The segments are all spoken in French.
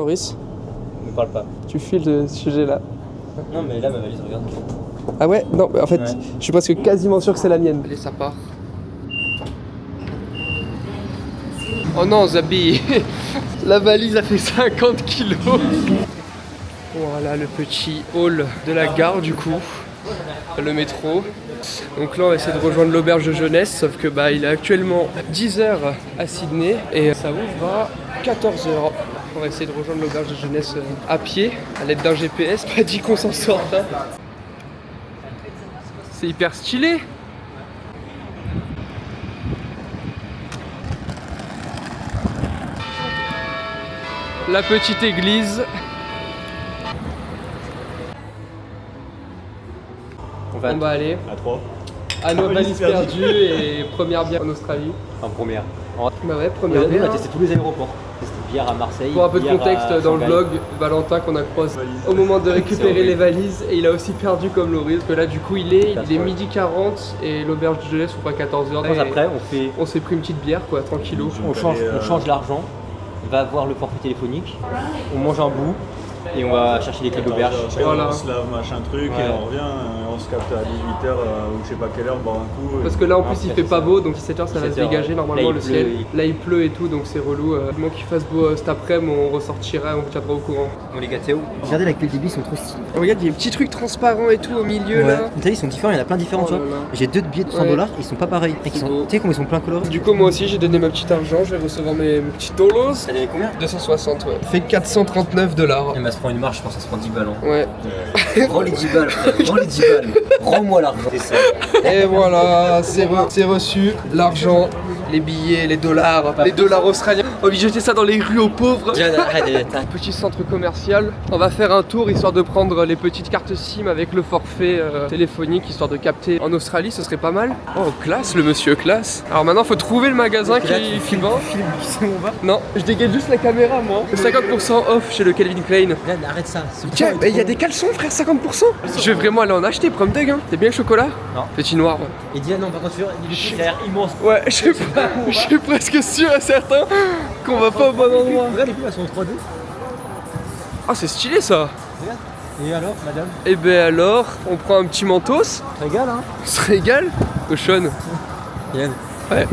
Loris? Ne parle pas. Tu files ce sujet-là. Non, mais là, ma valise, regarde. Ah ouais? Non, mais en fait, Ouais. je suis presque quasiment sûr que c'est la mienne. Allez, ça part. Oh non, Zabi. La valise a fait 50 kilos. Voilà le petit hall de la gare du coup. Le métro. Donc là on va essayer de rejoindre l'auberge de jeunesse, sauf que bah il est actuellement 10h à Sydney et ça ouvre à 14h. On va essayer de rejoindre l'auberge de jeunesse à pied, à l'aide d'un GPS, pas dit qu'on s'en sorte. Hein. C'est hyper stylé. La petite église. On va aller à 3. à nos valises perdues et première bière en Australie. En première. Bah ouais, première On a bière. testé tous les aéroports. Testé bière à Marseille. Pour un peu de bière contexte, à dans le Shanghai. vlog, Valentin qu'on a croisé au moment de récupérer les valises et il a aussi perdu comme Loris. Parce que là du coup il est midi 40 et l'auberge de jeunesse ouvre à 14h. Je pense après, On s'est pris une petite bière quoi, tranquillou. on change l'argent, on va voir le forfait téléphonique, on mange un bout et on va chercher les clés d'auberge. Voilà. On se lave machin truc Ouais. et on revient, on se capte à 18h ou je sais pas quelle heure, boire un coup. Parce que là en plus il fait pas beau, donc 17h ça va se 17h, dégager normalement là, il le pleut, ciel. Là il pleut et tout, donc c'est relou. Du moment qu'il fasse beau cet après-midi, on ressortira et on vous tiendra au courant. On les gâtait où? Regardez la clé de débit, ils sont trop stylés. Regarde, il y a des petits trucs transparents et tout au milieu là. Vous savez, ils sont différents, il y en a plein différents, Oh tu vois. là là. J'ai deux billets de 100 $, ils sont pas pareils. Tu C'est beau. sais comment ils sont plein colorés? Du coup moi aussi j'ai donné ma petite argent, je vais recevoir mes petits dollars. Ça donnait combien? 260 ouais. Fait 439 $. Elle va se prendre une marche, je pense que ça se prend 10 balles. Ouais. Rends les 10 balles, frère. Rends les 10 balles. Rends-moi l'argent. C'est ça. Et voilà, c'est reçu. L'argent, les billets, les dollars australiens. On va jeter ça dans les rues aux pauvres. Petit centre commercial. On va faire un tour histoire de prendre les petites cartes SIM avec le forfait téléphonique histoire de capter en Australie, ce serait pas mal. Oh classe le monsieur, classe. Alors maintenant faut trouver le magasin qui vend. Non, je dégaine juste la caméra moi. 50% off chez le Calvin Klein. Arrête ça. Tiens, il y a des caleçons frère, 50%. Je vais vraiment aller en acheter, Prom Dug hein. T'es bien le chocolat? Non. Petit noir. Ouais. Et dis non, par contre, il a l'air immense. Ouais, je suis presque sûr et certain qu'on va pas au bon endroit. Regarde les pubs, elles sont en 3D. Ah, c'est stylé ça. Regarde. Et alors, madame? Et ben alors, on prend un petit mentos, Régale, hein? on se régale. Cochonne. Yann. Ouais.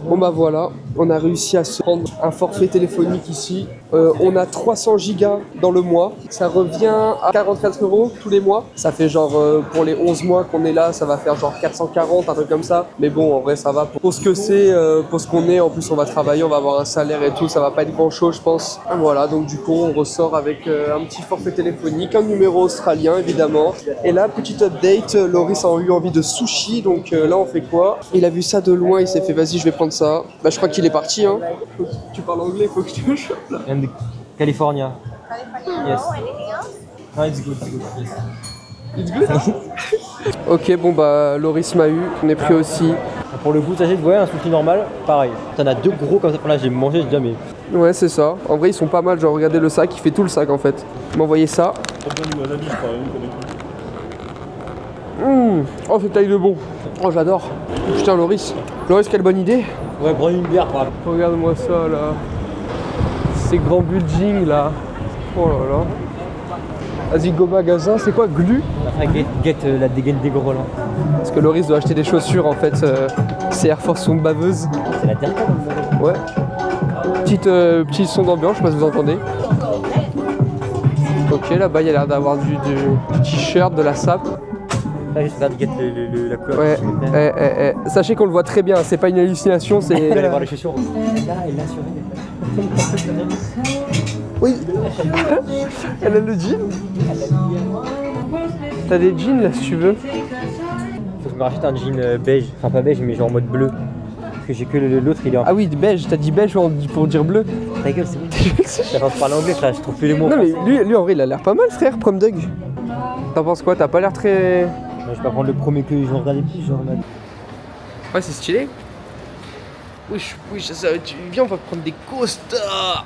Bon bah voilà, on a réussi à se prendre un forfait téléphonique ici. On a 300 gigas dans le mois. Ça revient à 44 € tous les mois. Ça fait genre, pour les 11 mois qu'on est là, ça va faire genre 440, un truc comme ça. Mais bon, en vrai, ça va. Pour ce que c'est, pour ce qu'on est, en plus on va travailler, on va avoir un salaire et tout. Ça va pas être grand chose, je pense. Voilà, donc du coup, on ressort avec un petit forfait téléphonique, un numéro australien évidemment. Et là, petite update, Loris a eu envie de sushi. Donc là, on fait quoi? Il a vu ça de loin, il s'est fait, vas-y, je vais prendre ça. Bah, je crois qu'il est parti. Hein. Tu parles anglais, faut que je te chope là. And California. Yes. Anything else? No, it's good, yes. It's good. Ok, bon bah Loris m'a eu, on est pris aussi. Pour le goût, sachez que un sushi normal, pareil. T'en as deux gros comme ça, là j'ai mangé, j'ai jamais. Ouais, c'est ça. En vrai, ils sont pas mal. Genre, regardez le sac, il fait tout le sac en fait. Il m'a envoyé ça. Oh, c'est taille de bon. Oh, j'adore. Putain, Loris. Loris, quelle bonne idée. Ouais, prends une bière, quoi. Regarde-moi ça là. Ces grands buildings là. Oh là là. Vas-y, go magasin. C'est quoi, Glu? Get la dégaine des gros là. Parce que Loris doit acheter des chaussures en fait. Ses Air Force sont baveuses. C'est la dernière. Ouais. Petit son d'ambiance, je sais pas si vous entendez. Ok, là-bas il y a l'air d'avoir du t-shirt, de la sape. Là, juste regarde, get la couleur. Ouais, sachez qu'on le voit très bien, c'est pas une hallucination, On va aller c'est... voir les chaussures. Là, elle l'a sur elle. Oui. Elle a le jean. T'as des jeans là si tu veux. Faut que je me rachète un jean beige. Enfin, pas beige, mais genre en mode bleu. Parce que j'ai que l'autre, il est en. Ah oui, beige, t'as dit beige pour dire bleu. Ta gueule, c'est bon. J'avance de parler anglais, frère, je trouve plus les mots. Non mais lui en vrai il a l'air pas mal frère, Prom Dug. T'en penses quoi? T'as pas l'air très... Je vais pas prendre le premier que j'en regardais plus, genre en mode. Ouais, c'est stylé. Oui, ça, viens, on va prendre des costards.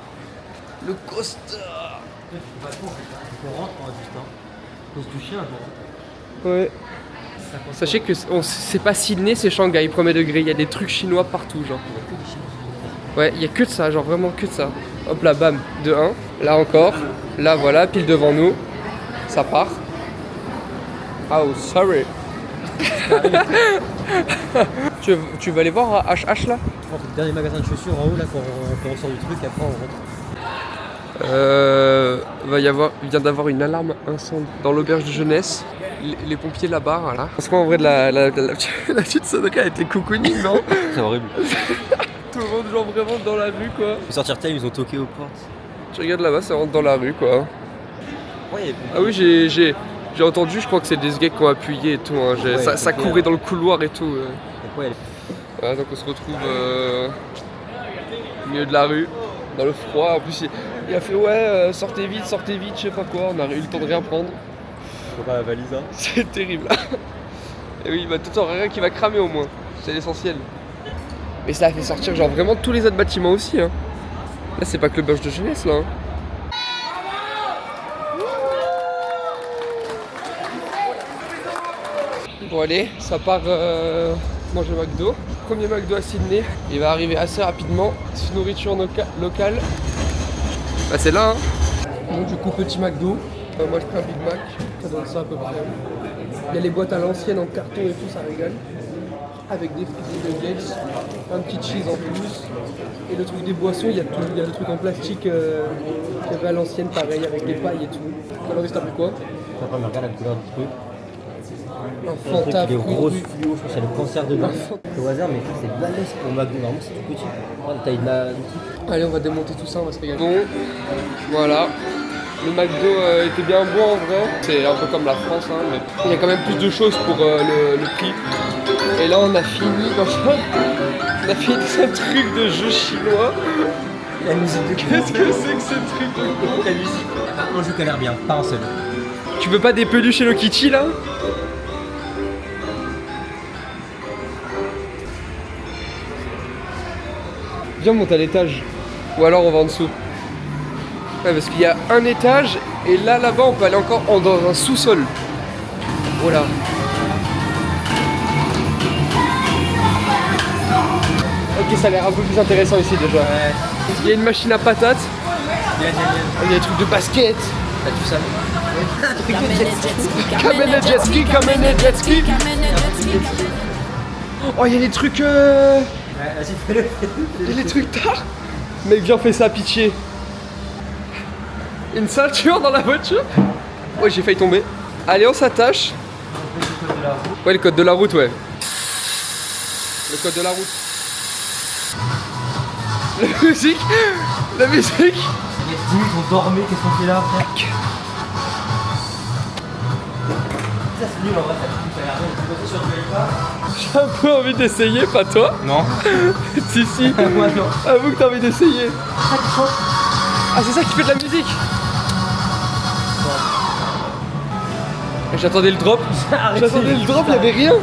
Le costard. On rentre juste, hein. Cause du chien, genre. Ouais. Sachez que c'est pas Sydney, c'est Shanghai, 1er degré. Il y a des trucs chinois partout, genre. Ouais, il y a que de ça, genre vraiment que de ça. Hop là, bam, de 1. Là encore. Là, voilà, pile devant nous. Ça part. Oh, sorry. tu veux aller voir HH là? On rentre le dernier magasin de chaussures en haut là quand on sort du truc, après on rentre. Il vient d'avoir une alarme incendie dans l'auberge de jeunesse. Les pompiers là-bas, voilà. Parce qu'en vrai, la petite sonnerie a été cocooning, non? C'est horrible. Tout le monde, genre vraiment dans la rue, quoi. Pour sortir tel, ils ont toqué aux portes. Tu regardes là-bas, ça rentre dans la rue, quoi. Ouais, Ah oui, j'ai entendu, je crois que c'est des gars qui ont appuyé et tout. Hein. Ouais, Ça courait dans le couloir et tout. ouais. Voilà, donc on se retrouve au milieu de la rue, dans le froid. En plus, il a fait ouais, sortez vite, je sais pas quoi. On a eu le temps de rien prendre. Faut pas la valise, hein. C'est terrible. Et oui, bah tout le temps, rien qui va cramer au moins. C'est l'essentiel. Mais ça a fait sortir genre vraiment tous les autres bâtiments aussi. Hein. Là, c'est pas que l'auberge de jeunesse là. Hein. Bon allez, ça part manger McDo. Premier McDo à Sydney. Il va arriver assez rapidement. C'est nourriture locale. Bah c'est là hein. Bon du coup petit McDo. Moi je prends un Big Mac. Ça donne ça à peu près. Il y a les boîtes à l'ancienne en carton et tout, ça régale. Avec des frites de nuggets, un petit cheese en plus. Et le truc des boissons, il y a le truc en plastique qu'il y avait à l'ancienne pareil avec les pailles et tout. Alors t'as pris quoi? T'as pas me regarder la couleur du truc. Un Fanta, il est fruits rose rouges. fluo, je crois que c'est le cancer de l'homme. Au hasard, mais c'est balèze pour McDo. Normalement, c'est tout petit. Regarde, taille de la. Allez, on va démonter tout ça, on va se régaler. Bon, voilà. Le McDo était bien bon en vrai. C'est un peu comme la France, hein, mais il y a quand même plus de choses pour le prix. Et là, on a fini dans on a fini ce truc de jeu chinois. La musique de Qu'est-ce que c'est que ce truc? La musique. Un jeu qui a l'air bien, pas un seul. Tu veux pas des peluches Hello Kitty là? Viens, on monte à l'étage. Ou alors on va en dessous. Ouais, parce qu'il y a un étage et là-bas on peut aller encore dans un sous-sol. Voilà. Ok, ça a l'air un peu plus intéressant ici déjà. Ouais. Il y a une machine à patates. Il y a des trucs de basket. T'as tout ça. Kamene jet ski, Kamene jet ski. Oh, il y a les trucs. Ouais, vas-y, fais-le. Il y a les trucs tard. Mec, viens, fais ça, pitié. Une ceinture dans la voiture. Ouais, j'ai failli tomber. Allez, on s'attache. Ouais, le code de la route, ouais. Le code de la route. La musique. La musique. Il y a 10 minutes, on dormait, qu'est-ce qu'on fait là, frère? Ça c'est nul en vrai, ça a l'air bien. Tu peux sur du pas? J'ai un peu envie d'essayer, pas toi? Non. Si, si. Moi non. Avoue que t'as envie d'essayer. Ah, c'est ça qui fait de la musique. J'attendais le drop. J'attendais le drop, il y avait rien.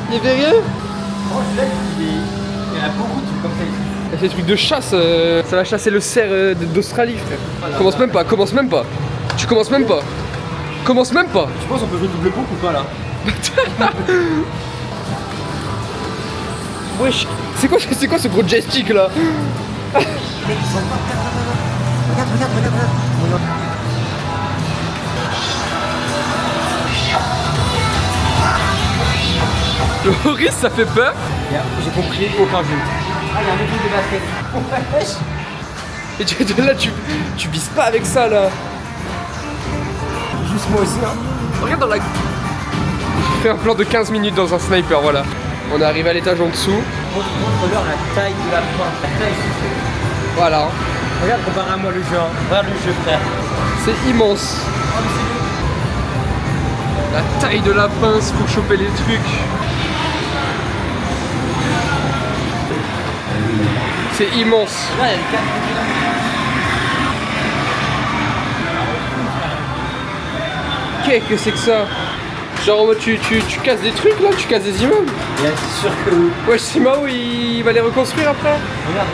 Il y avait rien. Oh, celui-là, il y en a beaucoup de trucs comme ça ici. C'est des trucs de chasse, ça va chasser le cerf d'Australie, frère. Commence même pas, commence même pas. Tu commences même pas. Commence même pas. Tu penses qu'on peut jouer double pompe ou pas là? Wesh, c'est quoi ce gros joystick là? Regarde. Le Horis, ça fait peur. J'ai compris aucun jeu. Ah, il y a un truc de basket. Et là, tu vises pas avec ça là. Juste moi aussi, hein. Regarde dans la... J'ai fait un plan de 15 minutes dans un sniper, voilà. On est arrivé à l'étage en dessous. Montre-leur la taille de la pointe. La taille du jeu. Voilà. Regarde, compare à moi le jeu. Hein. Regarde le jeu, frère. C'est immense. La taille de la pince pour choper les trucs. C'est immense. Là, il y a le Qu'est-ce que c'est que ça? Genre en mode tu casses des trucs là, tu casses des immeubles. c'est sûr que oui. Wesh, c'est Mao, il va les reconstruire après. Regarde.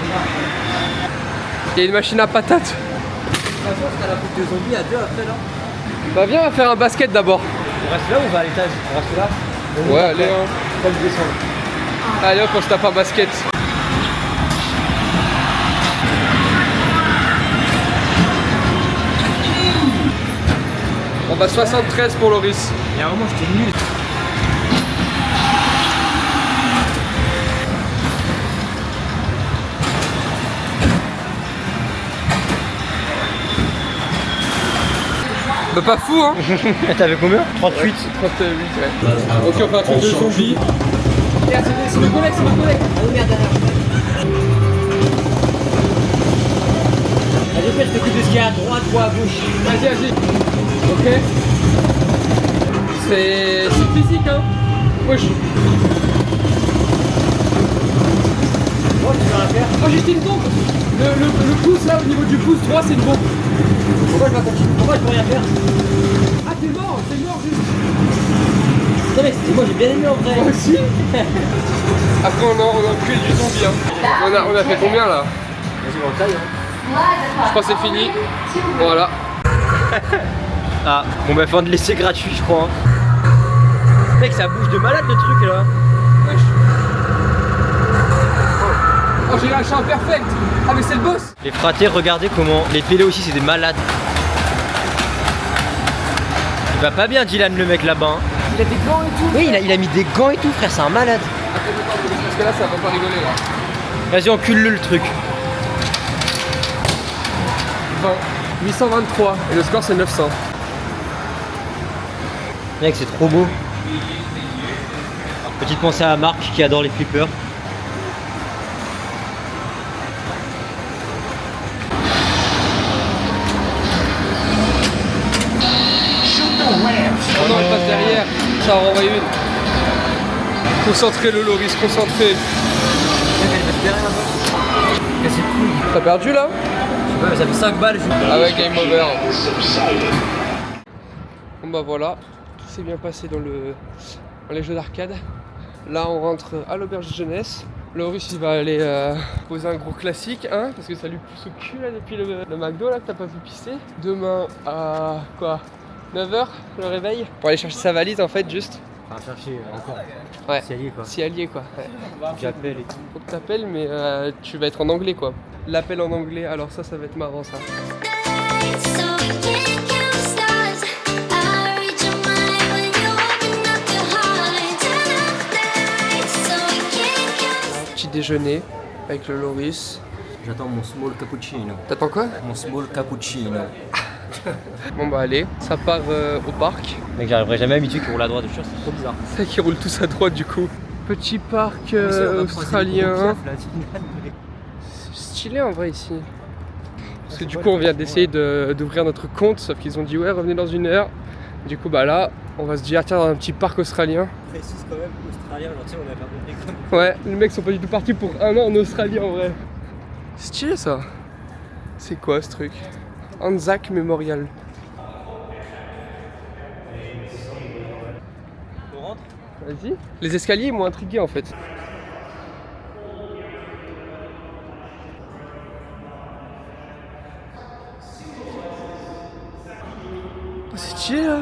Il y a une machine à patates. De toute façon, on sera la coupe de zombies à deux après là. Bah viens, on va faire un basket d'abord. On reste là ou on va à l'étage? On reste là. Ouais, allez hein. Pas le descendre. Allez hop, on se tape un basket. On va 73 pour Loris. Il y a un moment, j'étais nul. Bah pas fou hein. T'avais combien? 38. 38 ouais. Ok on fait un truc de zombie. C'est ma collègue, c'est ma collègue. Oh merde derrière. Vas-y, je te coupe de ce qu'il y a à droite ou à gauche. Vas-y. Ok. C'est physique hein. Wesh. Oh, tu vas la faire. Oh j'ai jeté une bombe. Le pouce là au niveau du pouce droit c'est une bombe. Pourquoi je vais continuer? Pourquoi je peux rien faire? Ah t'es mort juste. Non mais moi j'ai bien aimé en vrai. Moi aussi. Après on a pris du zombie hein. On a fait combien là? Vas-y on taille hein. Je crois que c'est fini. Voilà. Ah bon bah fin de laisser gratuit je crois hein. Mec ça bouge de malade le truc là. Wesh. Oh j'ai lâché un perfect. Ah mais c'est le boss. Les fratés regardez comment. Les pélos aussi c'est des malades. Il va pas bien Dylan le mec là-bas hein. Il a des gants et tout. Oui il a mis des gants et tout frère c'est un malade. Attends, parce que là ça va pas rigoler là. Vas-y encule-le le truc. 20, 823 et le score c'est 900. Mec c'est trop beau. Petite pensée à Marc qui adore les flippers. Oh non, il passe derrière. Ça en renvoie une. Concentré le Loris, concentré. T'as perdu là? Ouais, mais ça fait 5 balles. Ah ouais, game over. Bon bah voilà, tout s'est bien passé dans les jeux d'arcade. Là on rentre à l'auberge de jeunesse. Loris il va aller poser un gros classique hein, parce que ça lui pousse au cul là depuis le McDo là que t'as pas vu pisser. Demain à quoi 9h le réveil pour aller chercher sa valise en fait juste. Enfin chercher encore. Ouais. Si allié quoi. Si allié quoi. Ouais. J'appelle et tout. Faut que t'appelles mais tu vas être en anglais quoi. L'appel en anglais alors ça va être marrant ça. Petit déjeuner avec le Loris. J'attends mon small cappuccino. T'attends quoi? Mon small cappuccino. Bon bah allez, ça part au parc. Mec j'arriverai jamais à habituer qui roule à droite, je suis sûr c'est trop bizarre. C'est ça qui roule tous à droite du coup. Petit parc australien. C'est stylé en vrai ici. Parce que du coup on vient d'essayer d'ouvrir notre compte, sauf qu'ils ont dit ouais revenez dans 1 heure. Du coup bah là on va se dire tiens dans un petit parc australien. Précise quand même australien, genre tu sais on a pas compris. Ouais, les mecs sont pas du tout partis pour 1 an en Australie en vrai. Stylé ça. C'est quoi ce truc? Anzac Memorial. On rentre? Vas-y. Les escaliers m'ont intrigué en fait. Oh, c'est stylé là.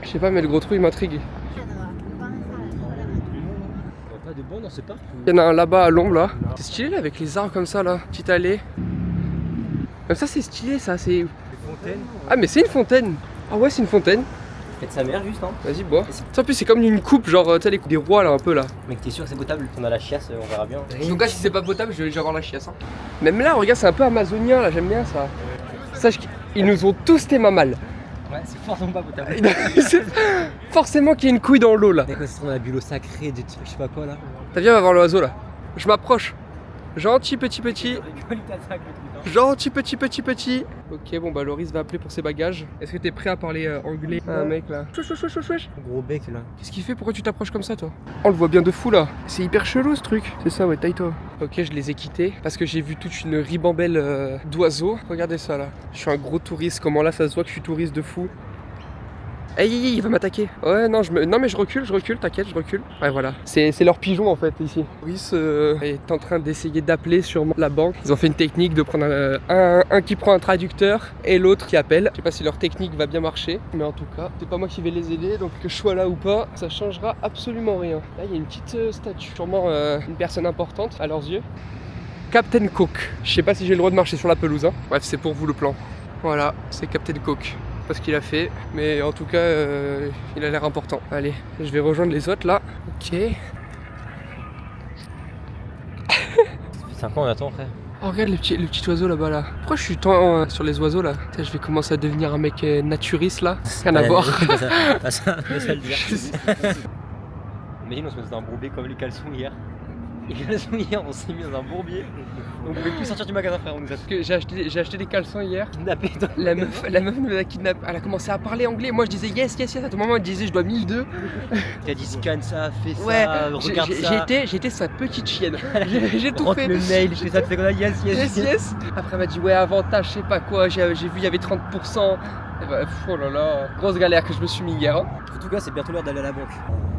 Je sais pas mais le gros trou il m'intrigue. Pas de bon dans ce parc. Il y en a un là-bas à l'ombre là. C'est stylé là avec les arbres comme ça là. Petite allée. Comme ça c'est stylé ça, c'est... Ah mais c'est une fontaine. Ah ouais c'est une fontaine. Faites sa mère juste hein. Vas-y bois. Ça en plus c'est comme une coupe genre tu sais les coupes des rois là un peu là. Mec t'es sûr que c'est potable? On a la chiasse, on verra bien. Donc là si c'est pas potable je vais déjà avoir la chiasse hein. Même là regarde c'est un peu amazonien là, j'aime bien ça. Sache qu'ils nous ont tous tes mal. Ouais c'est forcément pas potable. Forcément qu'il y a une couille dans l'eau là. Mec on se trouve dans la bulle sacrée, des trucs je sais pas quoi là. T'as viens on va voir l'oiseau là. Je m'approche. Gentil petit. Gentil petit. Ok bon bah Loris va appeler pour ses bagages. Est-ce que t'es prêt à parler anglais à un mec là? Chouch. Gros bec là. Qu'est-ce qu'il fait? Pourquoi tu t'approches comme ça toi? On le voit bien de fou là. C'est hyper chelou ce truc. C'est ça ouais taille-toi. Ok je les ai quittés parce que j'ai vu toute une ribambelle d'oiseaux. Regardez ça là. Je suis un gros touriste. Comment là ça se voit que je suis touriste de fou. Hey, il va m'attaquer. Ouais, non, non, mais je recule, t'inquiète, je recule. Ouais, voilà. C'est leur pigeon en fait ici. Loris est en train d'essayer d'appeler sur la banque. Ils ont fait une technique de prendre un qui prend un traducteur et l'autre qui appelle. Je sais pas si leur technique va bien marcher, mais en tout cas, c'est pas moi qui vais les aider, donc que je sois là ou pas, ça changera absolument rien. Là, il y a une petite statue, sûrement une personne importante à leurs yeux. Captain Cook. Je sais pas si j'ai le droit de marcher sur la pelouse. Hein. Bref, c'est pour vous le plan. Voilà, c'est Captain Coke. Pas ce qu'il a fait, mais en tout cas, il a l'air important. Allez, je vais rejoindre les autres là. Ok. 5 ans on attend frère. Oh, regarde le petit oiseau là-bas là. Pourquoi je suis tant sur les oiseaux là? Putain, je vais commencer à devenir un mec naturiste là. Rien à voir. Pas ça le dire. Imagine on se met dans un bourbier comme les caleçons hier. Les caleçons hier on s'est mis dans un bourbier. On pouvait plus sortir du magasin frère, on nous a Parce que j'ai acheté des caleçons hier. kidnappés. La meuf nous a kidnappé. Elle a commencé à parler anglais. Moi je disais yes. À tout moment elle disait je dois 1002. T'as dit scan ça, fais ça, Ouais, regarde ça. j'étais sa petite chienne. J'ai tout Rentre fait. le mail, je fais ça, tu fais comme ça, yes. Après elle m'a dit ouais avantage, je sais pas quoi. J'ai vu il y avait 30%. Et bah, oh là là, grosse galère que je me suis mis hier. Hein. En tout cas, c'est bientôt l'heure d'aller à la banque.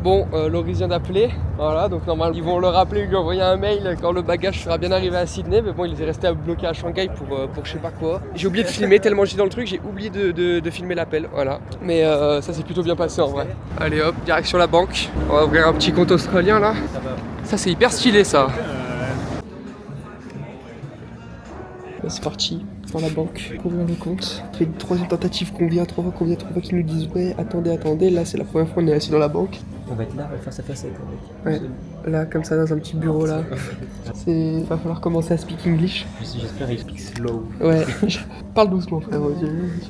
Bon, Loris vient d'appeler, voilà, donc normalement ils vont le rappeler, lui envoyer un mail quand le bagage sera bien arrivé à Sydney, mais bon il est resté bloqué à Shanghai pour je sais pas quoi. J'ai oublié de filmer, tellement j'étais dans le truc, j'ai oublié de filmer l'appel, voilà. Mais ça s'est plutôt bien passé en vrai. Allez hop, direction la banque, on va ouvrir un petit compte australien là. Ça c'est hyper stylé ça. C'est parti, dans la banque, pour ouvrir le compte. Ça fait une troisième tentative qu'on vient, trois fois qu'ils nous disent ouais, attendez, là c'est la première fois qu'on est assis dans la banque. On va être là, face à face avec le mec. Ouais, là comme ça dans un petit bureau là. Va falloir commencer à speak English. J'espère qu'il speak slow. Ouais, parle doucement frère.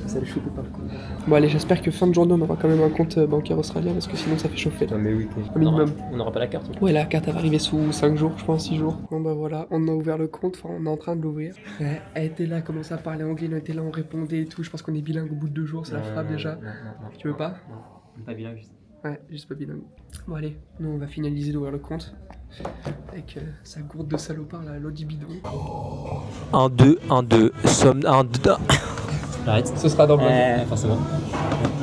Ça le choper par le coup. Bon allez, j'espère que fin de journée on aura quand même un compte bancaire australien parce que sinon ça fait chauffer. Non mais oui, un minimum. On n'aura pas la carte. Ouais, la carte elle va arriver sous 5 jours, je pense 6 jours. Bon bah voilà, on a ouvert le compte, enfin on est en train de l'ouvrir. Ouais, elle était là, commençait à parler anglais, elle était là, on répondait et tout. Je pense qu'on est bilingue au bout de 2 jours, c'est la frappe déjà. Non. Tu veux pas? Non, pas bilingue juste. Ouais, juste pas bilingue. Bon allez, nous on va finaliser d'ouvrir le compte. Avec sa gourde de salopard là, l'Audi bidon. 1, 2, somme 1, 2. J'arrête. Ce sera dans le blog. Forcément.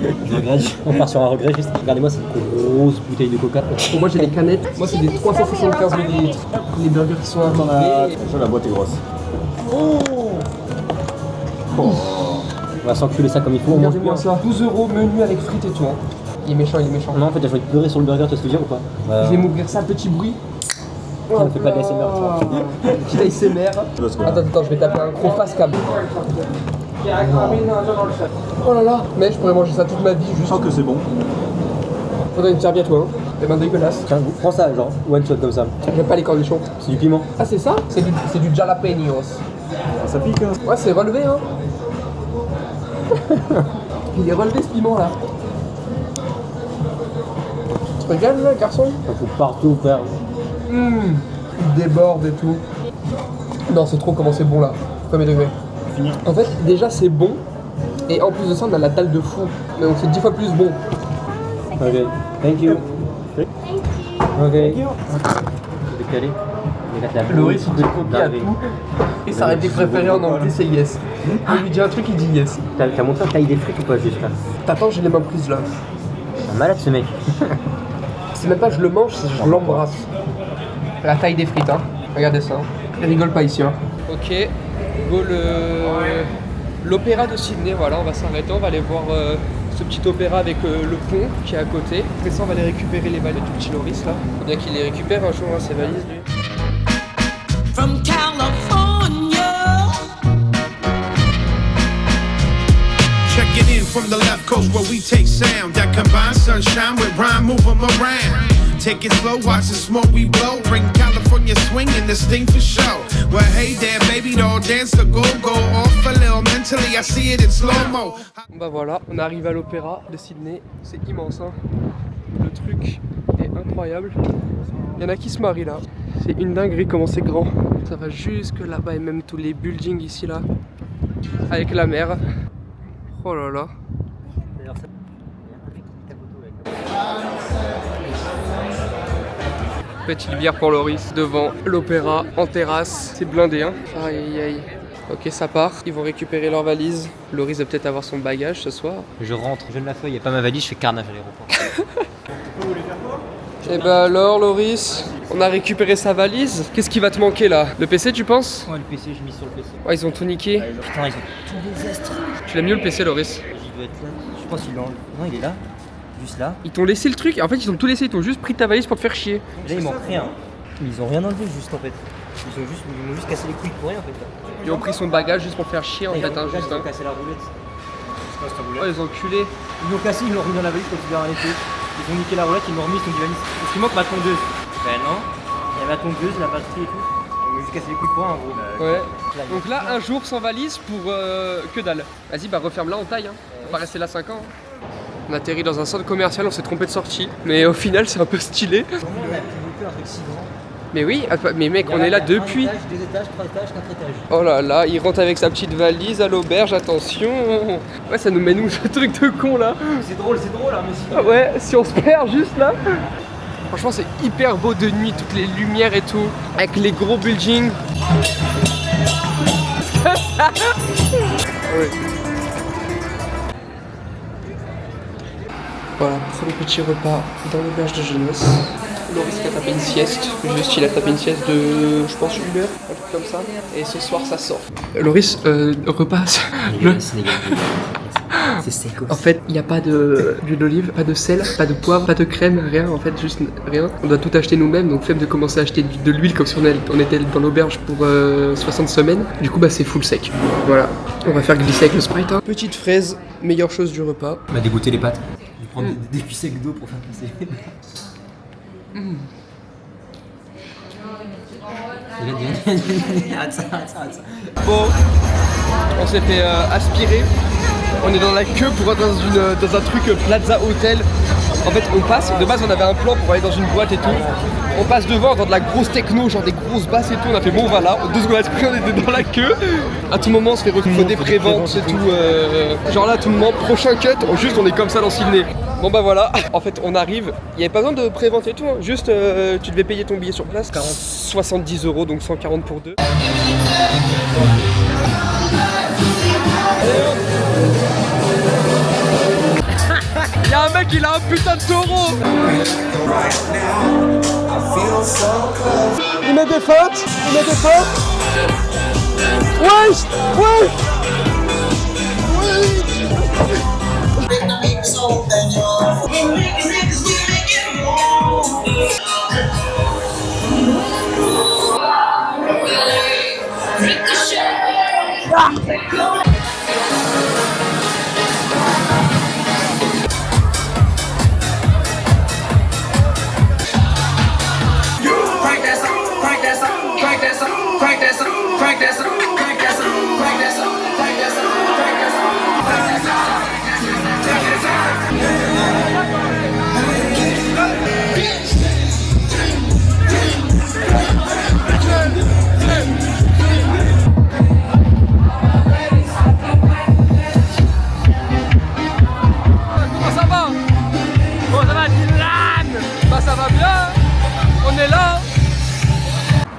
Je regrette, on part sur un regret juste. Regardez-moi cette grosse bouteille de coca. Pour moi j'ai des canettes, moi c'est des 375 ml. Les burgers qui sont arrivés. La boîte est grosse. On va s'enculer ça comme il faut. On mange Regardez-moi bien. ça, 12 € menu avec frites et tout. Hein. Il est méchant. Non, en fait, j'ai envie de pleurer sur le burger, tu te souviens ou pas? Je vais m'ouvrir ça, petit bruit. On ne fait pas de ASMR. Petit ASMR. Attends, je vais taper un gros face cam. Oh là là, mais je pourrais manger ça toute ma vie Je juste. sens que c'est bon. Faudrait une serviette toi, hein. Les mains dégueulasses. Tiens, prends ça, genre, one shot comme ça. J'aime pas les cornichons. C'est du piment. Ah c'est ça? C'est du jalapenos. Ça pique hein. Ouais, c'est relevé hein. Il est relevé ce piment là. Tu te régales là, garçon? Ça fout partout, frère. Il déborde et tout. Non, c'est trop comment c'est bon là. Premier degré. En fait, déjà c'est bon. Et en plus de ça, on a la dalle de fou. Donc c'est 10 fois plus bon. Ok, thank you. Ok. Je vais caler. Loris il dit copier à tout. Et sa réplique préférée en anglais c'est yes. On lui dit un truc, il dit yes. T'as montré la taille des frites ou pas juste là? T'attends, j'ai les mains prises là. C'est un malade ce mec. C'est même pas je le mange, c'est je l'embrasse. La taille des frites, hein. Regardez ça. Il rigole pas ici, hein. Ok, go l'opéra de Sydney, voilà, on va s'arrêter, on va aller voir ce petit opéra avec le pont qui est à côté. Après ça, on va aller récupérer les valises du petit Loris là. Faut bien qu'il les récupère un jour, hein, ses valises lui. From California. Checking in from the left coast where we take sound that combines sunshine with rhyme, move 'em around. Take it slow, watch the smoke we blow. Bring California swing and this thing for show. Well, hey there, baby, doll, dance the go-go. Off a little mentally, I see it in slow-mo. Bah voilà, on arrive à l'opéra de Sydney. C'est immense, hein. Le truc est incroyable. Il y en a qui se marient là. C'est une dinguerie comment c'est grand. Ça va jusque là-bas et même tous les buildings ici là. Avec la mer. Oh là là. Petite bière pour Loris devant l'opéra en terrasse. C'est blindé hein. Aïe aïe aïe. Ok, ça part. Ils vont récupérer leur valise. Loris va peut-être avoir son bagage ce soir. Je rentre, je ne la feuille, il n'y a pas ma valise, je fais carnage à l'aéroport. Et bah alors Loris, on a récupéré sa valise. Qu'est-ce qui va te manquer là? Le PC tu penses? Ouais, le PC, je mis sur le PC. Ouais, ils ont tout niqué. Putain, ils ont tous les astres. Tu l'as mis où le PC Loris? Il doit être là. Je pense qu'il est dans le... Non, il est là. Juste là. Ils t'ont laissé le truc. En fait, ils ont tout laissé. Ils t'ont juste pris ta valise pour te faire chier. Là, il manque rien. Mais ils ont rien enlevé, juste en fait. Ils m'ont juste cassé les couilles pour rien en fait. Ils ont pris son bagage juste pour faire chier en fait, hein, juste. Ils ont cassé la roulette. C'est quoi cette Oh, roulette? les enculés. Ils l'ont cassé, ils l'ont remis dans la valise quand ils l'ont arrêté. Ils ont niqué la roulette, ils l'ont remis, ils ont dit valise. Parce qu'il manque ma tondeuse. Ben non, il y a ma tondeuse, la batterie et tout. Ils m'ont juste cassé les couilles pour rien en gros. Ouais. Donc là, un jour sans valise pour que dalle. Vas-y, bah referme-la en taille, hein. On va pas rester là 5 ans. On atterrit dans un centre commercial, on s'est trompé de sortie. Mais au final, c'est un peu stylé. Comment on a pu un truc si grand? Mais oui, mais mec, on est là depuis. 1 étage, 2 étages, 3 étages, 4 étages. Oh là là, il rentre avec sa petite valise à l'auberge, attention. Ouais, ça nous mène où ce truc de con là? C'est drôle, hein, mais si. Ah ouais, si on se perd juste là. Franchement, c'est hyper beau de nuit, toutes les lumières et tout, avec les gros buildings. Ouais. Voilà, pour le petit repas dans l'auberge de jeunesse. Loris qui a tapé une sieste, juste il a tapé une sieste de, je pense, 1 heure, un truc comme ça. Et ce soir ça sort. Loris, repas. C'est sec. En fait, il n'y a pas d'huile d'olive, pas de sel, pas de poivre, pas de crème, rien, en fait, juste rien. On doit tout acheter nous-mêmes, donc flemme de commencer à acheter de l'huile comme si on était dans l'auberge pour 60 semaines. Du coup, bah c'est full sec. Voilà, on va faire glisser avec le Sprite. Hein. Petite fraise, meilleure chose du repas. On m'a dégoûté les pâtes. Je vais prendre des cuissées d'eau pour faire passer. Arrête ça. Bon, on s'est fait aspirer. On est dans la queue pour être dans un truc Plaza Hotel. En fait, on passe. De base, on avait un plan pour aller dans une boîte et tout. On passe devant dans de la grosse techno, genre des grosses basses et tout. On a fait bon, voilà. En 2 secondes après, on était dans la queue. À tout moment, on se fait recruter des préventes et tout. Genre là, à tout moment, prochain cut. Juste, on est comme ça dans Sydney. Bon bah voilà, en fait on arrive, il n'y avait pas besoin de prévente et tout, hein. Juste tu devais payer ton billet sur place, 70 €, donc 140 pour 2. Il y a un mec, il a un putain de taureau. Il met des feintes, Wesh, wesh.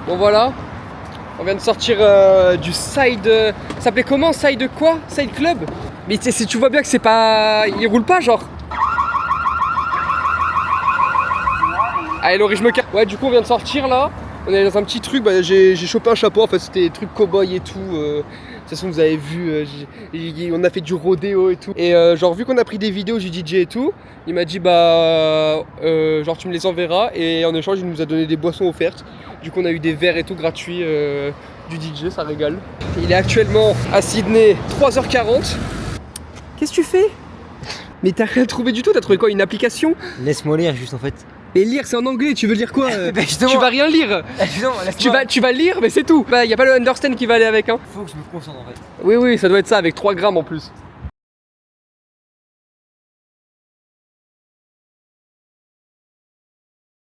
Bon voilà, on vient de sortir du side... ça s'appelait comment? Side quoi? Side club? Mais si tu vois bien que c'est pas... il roule pas genre. Allez Laurie, je me casse. Ouais, du coup on vient de sortir là. On est dans un petit truc, bah, j'ai chopé un chapeau, en fait c'était des trucs cow-boy et tout. De toute façon vous avez vu, on a fait du rodéo et tout. Et genre vu qu'on a pris des vidéos du DJ et tout, il m'a dit bah genre tu me les enverras. Et en échange il nous a donné des boissons offertes. Du coup on a eu des verres et tout gratuits du DJ, ça régale. Il est actuellement à Sydney, 3h40. Qu'est-ce que tu fais? Mais t'as rien trouvé du tout, t'as trouvé quoi? Une application? Laisse-moi lire juste en fait. Et lire c'est en anglais, tu veux lire quoi? Justement. Tu vas rien lire. Tu vas lire mais c'est tout. Bah y a pas le understand qui va aller avec hein. Faut que je me concentre en fait. Oui ça doit être ça avec 3 grammes en plus.